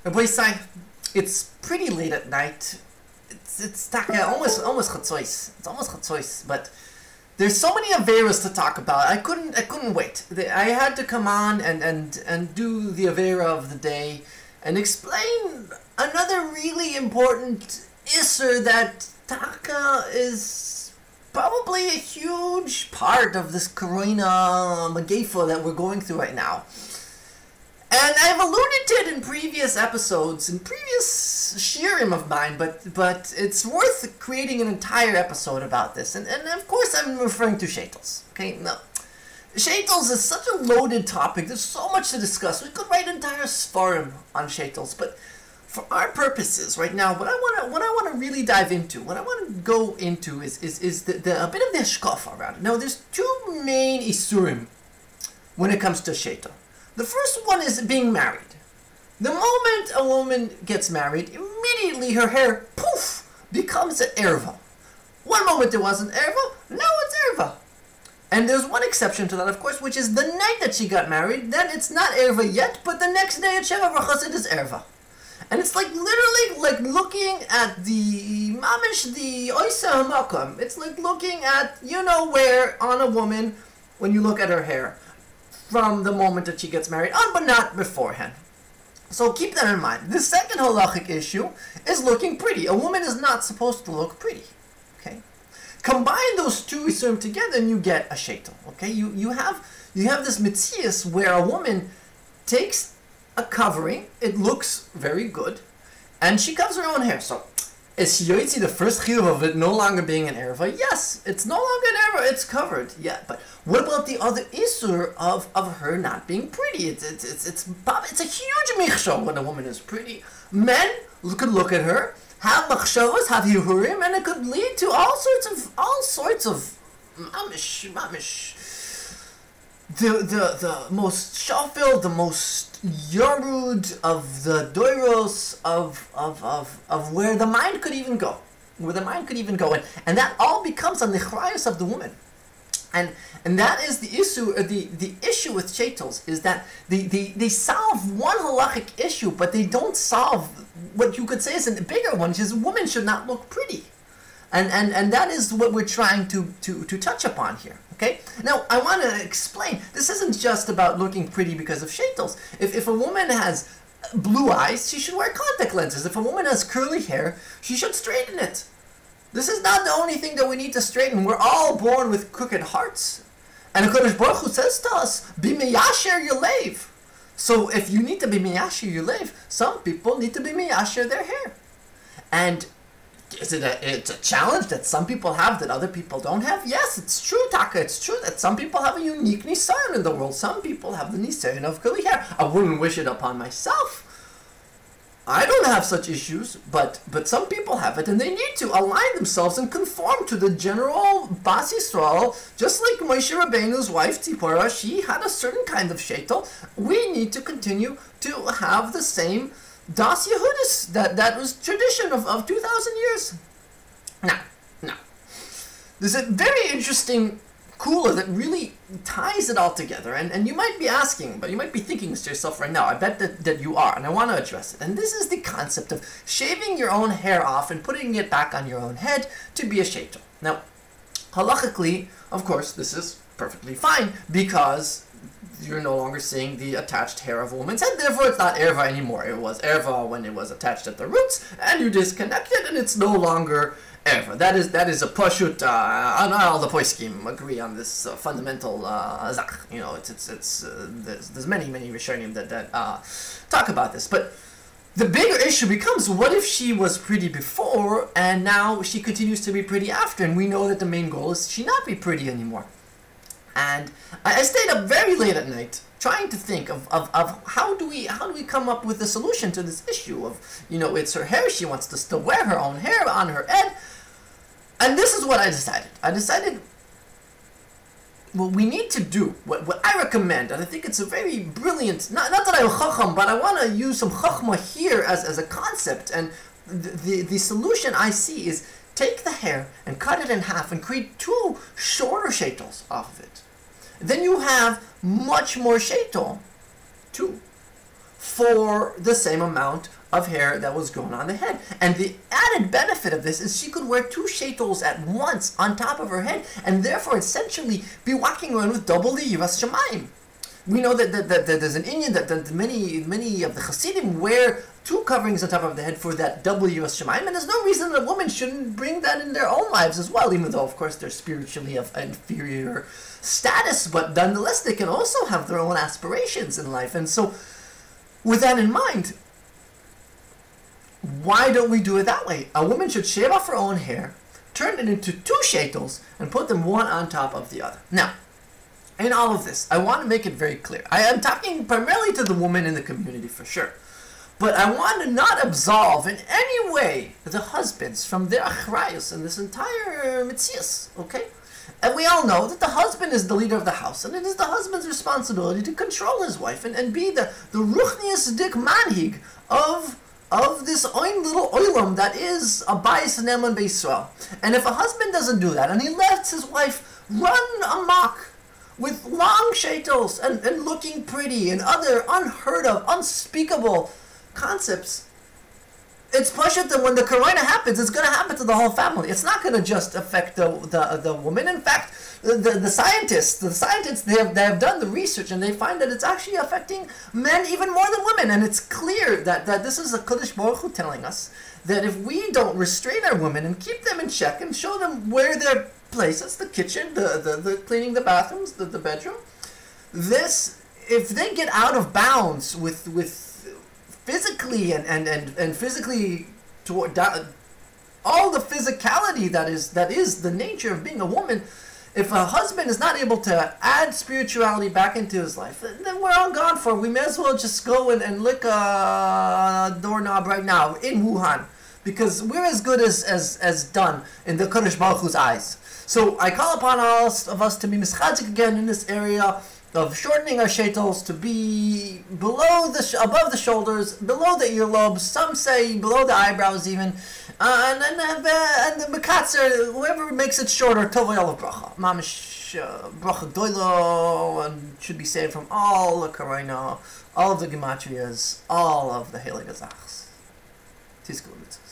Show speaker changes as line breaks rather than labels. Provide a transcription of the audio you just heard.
Boysai, it's pretty late at night. It's almost chatzois. It's almost chatzois, but there's so many averas to talk about. I couldn't wait. I had to come on and do the avera of the day and explain another really important isser that taka is probably a huge part of this corona magefa that we're going through right now. And I've alluded to it in previous episodes, in previous Shiurim of mine, but it's worth creating an entire episode about this. And of course I'm referring to Sheitels. Okay, now, Sheitels is such a loaded topic. There's so much to discuss. We could write entire Svarim on Sheitels, but for our purposes right now, what I want to really dive into, what I want to go into is a bit of the hashkafa around it. Now, there's two main isurim when it comes to Sheitel. The first one is being married. The moment a woman gets married, immediately her hair, poof, becomes an erva. One moment it wasn't erva, now it's erva. And there's one exception to that, of course, which is the night that she got married. Then it's not erva yet, but the next day at Sheva Brachos it is erva. And it's like literally like looking at the mamish, the oisa hamakam. It's like looking at, you know where, on a woman when you look at her hair from the moment that she gets married on, but not beforehand. So keep that in mind. The second halachic issue is looking pretty. A woman is not supposed to look pretty. Okay, combine those two isurim together and you get a sheitel. Okay, you have this mitzias where a woman takes a covering, it looks very good, and she covers her own hair. So is Yoitzi the first chiyuv of it no longer being an erva? Yes, it's no longer an erva, it's covered. Yeah, but what about the other isur of her not being pretty? It's a huge michshol when a woman is pretty. Men could look at her, have machshavos, have Shiurim, and it could lead to all sorts of mamish. The most shafil, the most yarud of the doiros of where the mind could even go, and that all becomes a nichrayus of the woman, and that is the issue. The issue with Sheitels is that they solve one halachic issue, but they don't solve what you could say is a bigger one, which is women should not look pretty, and that is what we're trying to touch upon here. Okay? Now, I want to explain, this isn't just about looking pretty because of Sheitels. If a woman has blue eyes, she should wear contact lenses. If a woman has curly hair, she should straighten it. This is not the only thing that we need to straighten. We're all born with crooked hearts. And HaKadosh Baruch Hu says to us, be meyasher your leiv. So if you need to be meyasher your leiv, some people need to be meyasher their hair. And it's a challenge that some people have that other people don't have? Yes, it's true, Taka. It's true that some people have a unique nisayon in the world. Some people have the nisayon of curly hair. I wouldn't wish it upon myself. I don't have such issues, but some people have it, and they need to align themselves and conform to the general Bas Yisrael. Just like Moshe Rabbeinu's wife Tzipora, she had a certain kind of sheitel. We need to continue to have the same Das Yehudis, that was tradition of 2,000 years. Now, there's a very interesting kula that really ties it all together, and you might be asking, but you might be thinking to yourself right now, I bet that you are, and I want to address it. And this is the concept of shaving your own hair off and putting it back on your own head to be a sheitel. Now, halachically, of course, this is perfectly fine, because you're no longer seeing the attached hair of a woman's head, therefore it's not erva anymore. It was erva when it was attached at the roots, and you disconnect it, and it's no longer erva. That is a pashut. All the poskim agree on this fundamental zach. You know, there's many rishonim that talk about this, but the bigger issue becomes, what if she was pretty before and now she continues to be pretty after, and we know that the main goal is she not be pretty anymore. And I stayed up very late at night trying to think of how do we come up with a solution to this issue of, you know, it's her hair, she wants to still wear her own hair on her head. And this is what I decided. I decided what we need to do, what I recommend, and I think it's a very brilliant, not that I'm chacham, but I want to use some chachma here as a concept, and the solution I see is take the hair and cut it in half and create two shorter sheitels off of it. Then you have much more sheitel, 2, for the same amount of hair that was grown on the head. And the added benefit of this is she could wear 2 sheitels at once on top of her head, and therefore essentially be walking around with double the yiras shamayim. We know that there's an Indian that many of the Hasidim wear 2 coverings on top of the head for that double yiras shamayim, and there's no reason that a woman shouldn't bring that in their own lives as well, even though of course they're spiritually of inferior status, but nonetheless they can also have their own aspirations in life. And so with that in mind, why don't we do it that way? A woman should shave off her own hair, turn it into 2 sheitels, and put them one on top of the other. Now, in all of this, I want to make it very clear. I am talking primarily to the women in the community for sure. But I want to not absolve in any way the husbands from their achrayus in this entire mitzias, okay? And we all know that the husband is the leader of the house, and it is the husband's responsibility to control his wife and be the ruchnius dik manhig of this own little oilam that is a bayis ne'eman b'Yisrael. And if a husband doesn't do that, and he lets his wife run amok with long sheitels and looking pretty and other unheard of, unspeakable concepts, it's pashut that when the corona happens, it's going to happen to the whole family. It's not going to just affect the woman. In fact, the scientists, they have done the research, and they find that it's actually affecting men even more than women. And it's clear that this is a Kodesh Baruch Hu telling us that if we don't restrain our women and keep them in check and show them where their places, the kitchen, the cleaning the bathrooms, the bedroom, if they get out of bounds with physically and physically toward all the physicality that is the nature of being a woman, if a husband is not able to add spirituality back into his life, then we're all gone for it. We may as well just go and lick a doorknob right now in Wuhan, because we're as good as done in the Kodesh Baruch Hu's eyes. So I call upon all of us to be mischazik again in this area of shortening our sheitels to be above the shoulders, below the earlobes. Some say below the eyebrows even, and the mekatzer, whoever makes it shorter, tovay olav bracha, mamish bracha doilo, and should be saved from all the korona, all of the gematrias, all of the heilige zachs. Tizkul mitzvah.